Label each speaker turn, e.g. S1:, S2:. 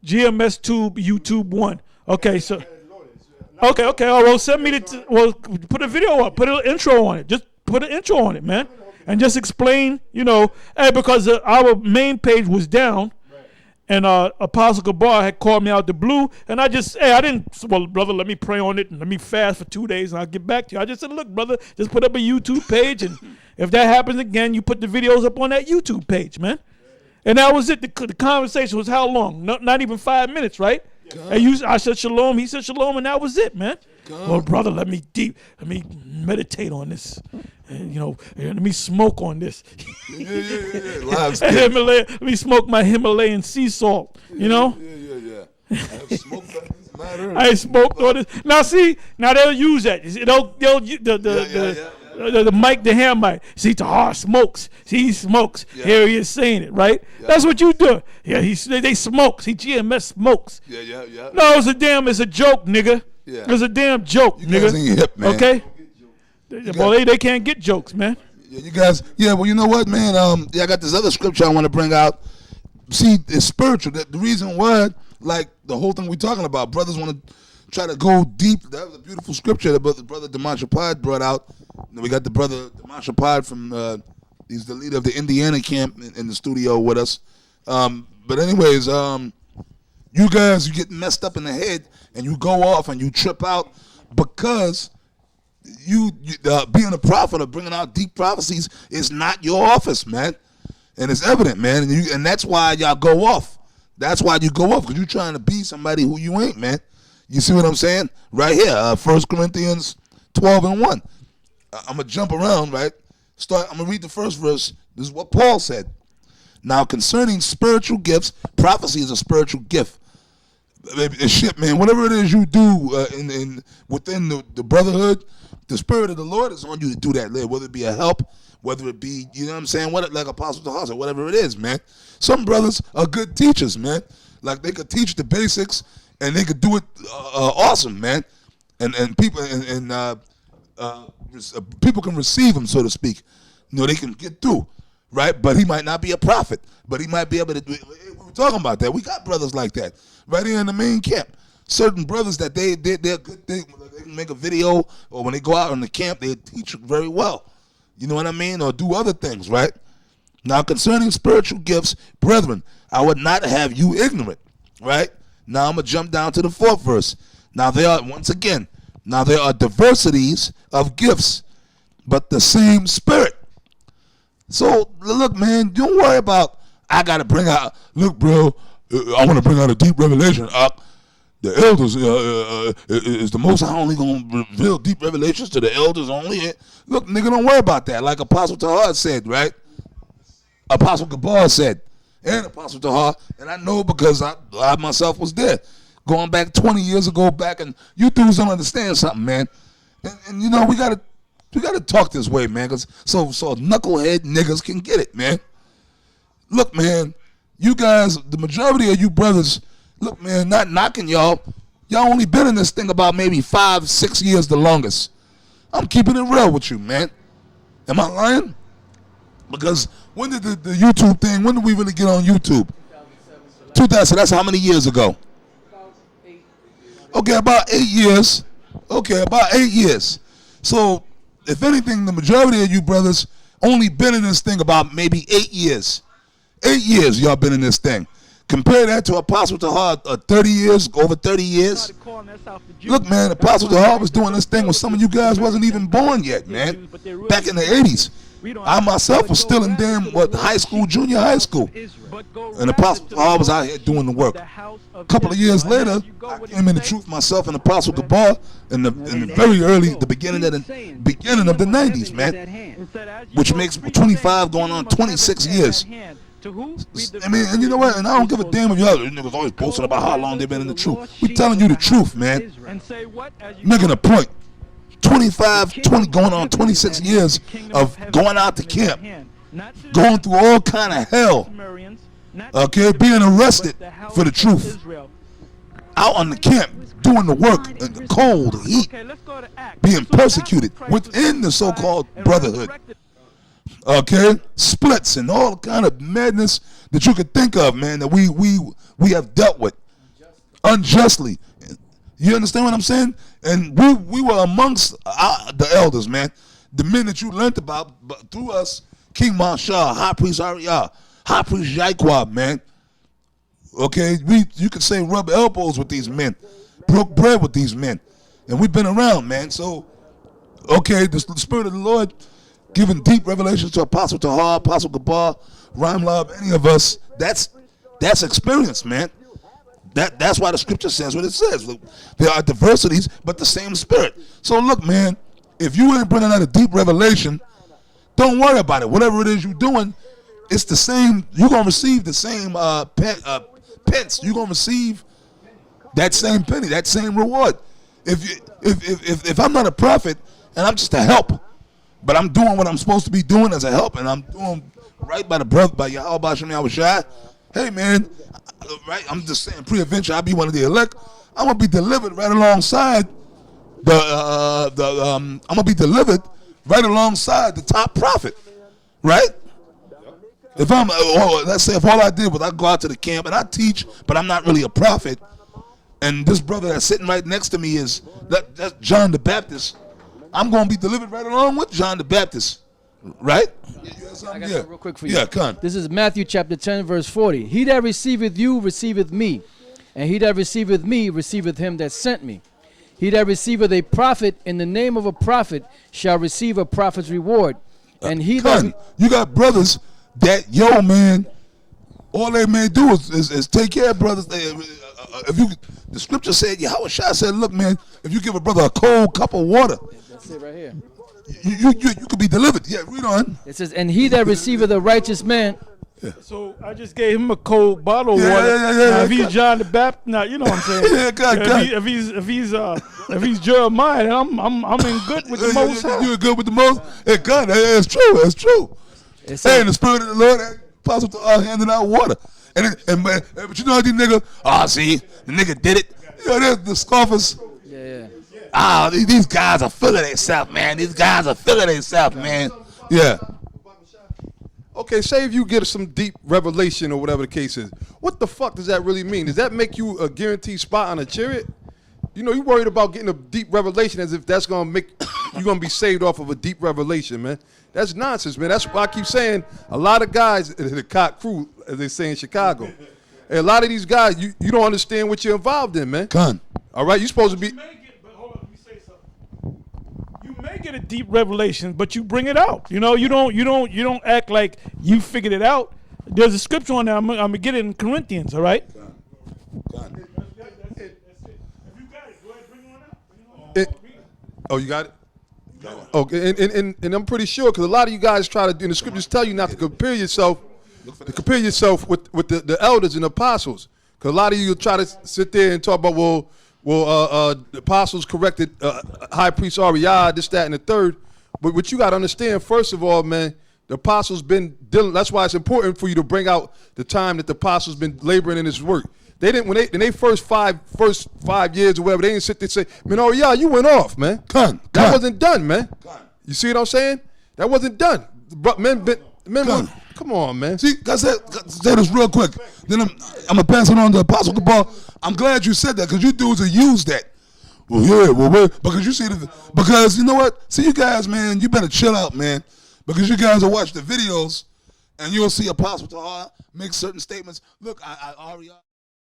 S1: GMS Tube YouTube 1. Okay, so okay. Oh, well, send me put a video up, put an intro on it. Just put an intro on it, man, and just explain. Hey, because our main page was down, and Apostle Gabar had called me out the blue, and I didn't. Well, brother, let me pray on it and let me fast for 2 days, and I'll get back to you. I just said, look, brother, just put up a YouTube page, and if that happens again, you put the videos up on that YouTube page, man. And that was it. The conversation was how long? Not even 5 minutes, right? And I said shalom. He said shalom, and that was it, man. Well, brother, let me meditate on this. And, let me smoke on this. Let me smoke my Himalayan sea salt. Yeah. I ain't smoked on this. Now they'll use that. The mic, the hand mic. See, Tahar smokes. See, he smokes. Yeah. Here he is saying it, right? Yeah. That's what you do. Yeah, they smoke. See, GMS smokes. Yeah. No, it's a joke, nigga. Yeah. It's a damn joke, nigga.
S2: Guys ain't hip, man.
S1: Okay? Well, they can't get jokes, man.
S2: Yeah, you guys, well, you know what, man? I got this other scripture I want to bring out. See, it's spiritual. The reason why, like the whole thing we're talking about, brothers want to try to go deep. That was a beautiful scripture that brother Demasha Pod brought out. And we got the brother Demasha Pod from, he's the leader of the Indiana camp in the studio with us. But anyways, you guys, you get messed up in the head and you go off and you trip out because you being a prophet or bringing out deep prophecies is not your office, man. And it's evident, man. And that's why y'all go off. That's why you go off, because you're trying to be somebody who you ain't, man. You see what I'm saying? Right here, 1 Corinthians 12:1. I'm going to jump around, right? I'm going to read the first verse. This is what Paul said. Now, concerning spiritual gifts, prophecy is a spiritual gift. Shit, man, whatever it is you do within the brotherhood, the Spirit of the Lord is on you to do that, whether it be a help, whether it be, you know what I'm saying, like Apostle Tahar said, whatever it is, man. Some brothers are good teachers, man. Like, they could teach the basics, and they could do it awesome, man. And people people can receive him, so to speak. They can get through, right? But he might not be a prophet, but he might be able to do it. We're talking about that. We got brothers like that right here in the main camp. Certain brothers that they're good. They can make a video, or when they go out on the camp, they teach very well. You know what I mean? Or do other things, right? Now, concerning spiritual gifts, brethren, I would not have you ignorant, right? Now, I'm going to jump down to the 4th verse. Now, there are diversities of gifts, but the same Spirit. So, look, man, don't worry about, I got to bring out, look, bro, I want to bring out a deep revelation. The elders is the Most High only going to reveal deep revelations to the elders only. Look, nigga, don't worry about that. Like Apostle Tahar said, right? Apostle Gabar said, and Apostle Tahar, and I know because I myself was there. Going back 20 years ago and you dudes don't understand something, man. And you know, we gotta talk this way, man, because so knucklehead niggas can get it, man. Look, man, you guys, the majority of you brothers, look, man, not knocking y'all. Y'all only been in this thing about maybe 5-6 years the longest. I'm keeping it real with you, man. Am I lying? Because when did the YouTube thing, when did we really get on YouTube? 2000, so that's how many years ago? Okay, about 8 years. Okay, about 8 years. So, if anything, the majority of you brothers only been in this thing about maybe 8 years. 8 years y'all been in this thing. Compare that to Apostle Tahar, 30 years, over 30 years. Look, man, Apostle Tahar was doing this thing when some of you guys wasn't even born yet, man. Back in the 80s. I myself was still in high school, junior high school. And Apostle Tahar was out here doing the work. A couple of years later, I came in the truth myself and Apostle Gabar in the very early, the beginning of the 90s, man. Which makes 25 going on 26 years. I mean, and you know what? And I don't give a damn if y'all niggas always boasting about how long they've been in the truth. We telling you the truth, man. Making a point. 20 going on 26 years of going out to camp, going through all kind of hell, okay, being arrested for the truth, out on the camp, doing the work in the cold, the heat, being persecuted within the so-called brotherhood, okay, splits and all kind of madness that you could think of, man, that we have dealt with unjustly. You understand what I'm saying? And we were amongst the elders, man. The men that you learned about through us, King Marshall, High Priest Ariah, High Priest Yaiquab, man. Okay, you could say rub elbows with these men, broke bread with these men, and we've been around, man. So, okay, the Spirit of the Lord giving deep revelations to Apostle Tahar, Apostle Gabar, Rhyme Love, any of us. That's experience, man. That's why the Scripture says what it says. Look, there are diversities, but the same Spirit. So look, man, if you ain't bringing out a deep revelation, don't worry about it. Whatever it is you're doing, it's the same. You're gonna receive the same pence. You're gonna receive that same penny, that same reward. If I'm not a prophet and I'm just a help, but I'm doing what I'm supposed to be doing as a help, and I'm doing right by the brother, by Yahweh Hashem Yahushua, hey man, right? I'm just saying, pre-adventure, I'll be one of the elect. I'm gonna be delivered right alongside I'm gonna be delivered right alongside the top prophet, right? If let's say if all I did was I go out to the camp and I teach, but I'm not really a prophet, and this brother that's sitting right next to me that's John the Baptist, I'm gonna be delivered right along with John the Baptist, right?
S3: I got something real quick for you.
S2: Yeah, come on.
S3: This is Matthew chapter 10, verse 40. He that receiveth you receiveth me, and he that receiveth me receiveth him that sent me. He that receiveth a prophet in the name of a prophet shall receive a prophet's reward. And he that
S2: you got brothers that, yo, man, all they may do is take care of brothers. The Scripture said, Yahweh Shai said, look, man, if you give a brother a cold cup of water,
S3: that's it right here.
S2: You could be delivered. Yeah, read on.
S3: It says, and he that receiveth a righteous man.
S2: Yeah.
S1: So I just gave him a cold bottle of water.
S2: Yeah,
S1: now, if he's John the Baptist, now you know what I'm saying. If he's Jeremiah, then I'm in good with the Most High.
S2: You're good with the Most. Hey, God, that's true. That's true. Hey, in the Spirit of the Lord, Apostle handing out water, but you know how these niggas? See, the nigga did it. You know, there's the scoffers.
S3: Yeah.
S2: These guys are full of themselves, man. These guys are full of themselves, man. Yeah.
S4: Okay, say if you get some deep revelation or whatever the case is, what the fuck does that really mean? Does that make you a guaranteed spot on a chariot? You know, you worried about getting a deep revelation as if that's gonna make you gonna be saved off of a deep revelation, man. That's nonsense, man. That's why I keep saying a lot of guys, the cock crew, as they say in Chicago, and a lot of these guys, you don't understand what you're involved in, man.
S2: Gun.
S4: All right, you're supposed to be.
S1: May get a deep revelation, but you bring it out. You know, you don't act like you figured it out. There's a scripture on there. I'm gonna get it in Corinthians. All right.
S2: Gun.
S1: That's it. If you got it, go ahead, bring one out.
S4: Oh, you got it. Okay, and I'm pretty sure because a lot of you guys try to, and the scriptures tell you not to compare yourself with the elders and apostles. Because a lot of you try to sit there and talk about the apostles corrected High Priest Ariah, this, that, and the third. But what you got to understand, first of all, man, the apostles been dealing. That's why it's important for you to bring out the time that the apostles been laboring in this work. They didn't in they first five years or whatever. They didn't sit there and say, "Man, Ariah, you went off, man. That wasn't done, man. You see what I'm saying? That wasn't done. Men come on, man.
S2: See, I said this real quick. Then I'm gonna pass it on to Apostle Gabar. I'm glad you said that because you dudes will use that. Because you see because you know what? See, you guys, man, you better chill out, man. Because you guys will watch the videos and you'll see Apostle Tahar make certain statements. Look, Ariah.